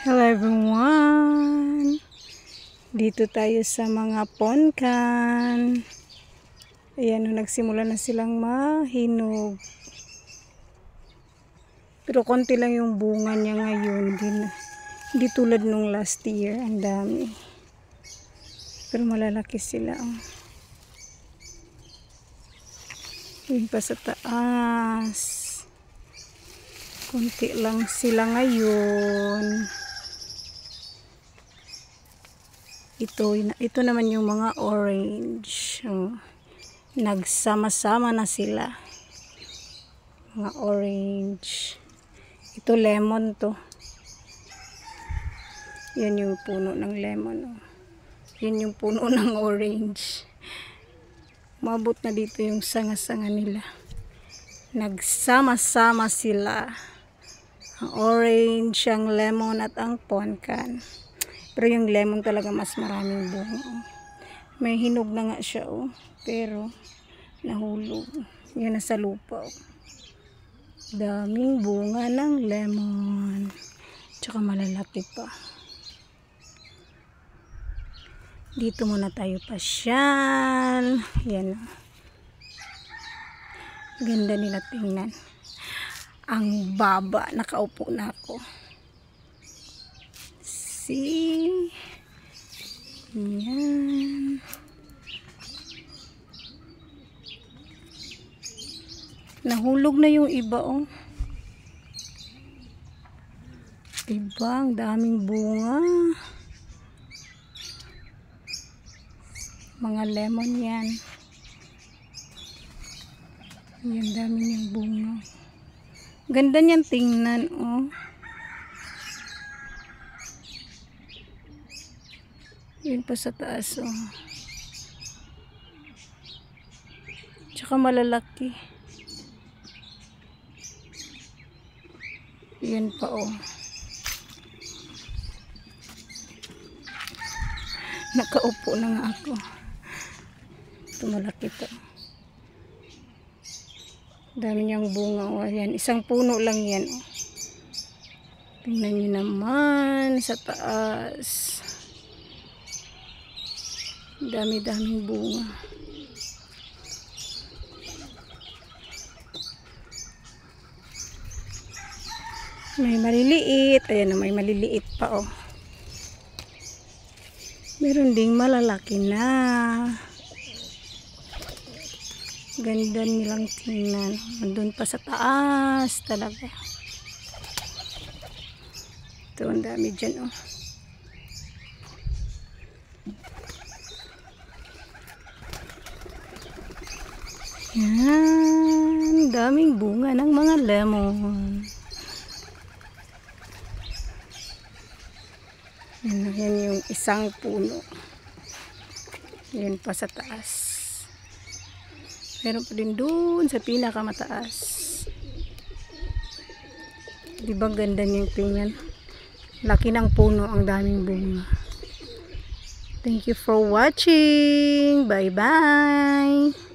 Hello everyone! Dito tayo sa mga ponkan. Ayan, nagsimula na silang mahinog. Pero konti lang yung bunga niya ngayon. Hindi tulad nung last year. Ang dami. Pero malalaki sila. Yun pa sa taas. Konti lang sila ngayon. Ito naman yung mga orange. Nagsama-sama na sila. Mga orange. Ito lemon to. Yan yung puno ng lemon. Yan yung puno ng orange. Mabot na dito yung sanga-sanga nila. Nagsama-sama sila. Ang orange, ang lemon at ang ponkan. Pero yung lemon talaga mas maraming bunga. May hinog na nga siya pero nahulog. Yan nasa lupa. Daming bunga ng lemon. Tsaka malalaki pa. Dito muna tayo pasyal. Yan. Ganda nila tingnan. Ang baba. Nakaupo na ako. See? Yan. Nahulog na yung iba Diba? Ang daming bunga. Mga lemon yan. Yan, dami niyang bunga. Ganda niyan tingnan Yun pa sa taas Tsaka malalaki. Yan pa Nakaupo na nga ako. Ito malaki to. Dami niyang bunga Yan, isang puno lang yan Tingnan niyo naman sa taas. Dami-daming bunga. May maliliit. Ayan, may maliliit pa Meron ding malalaki na. Ganda nilang tingnan. Andun pa sa taas talaga. Ito, ang dami dyan Yan, daming bunga ng mga lemon. Yan yung isang puno. Yan pa sa taas. Meron pa din doon sa pinakamataas. Diba ganda niyang tingnan? Laki ng puno, ang daming bunga. Thank you for watching. Bye-bye.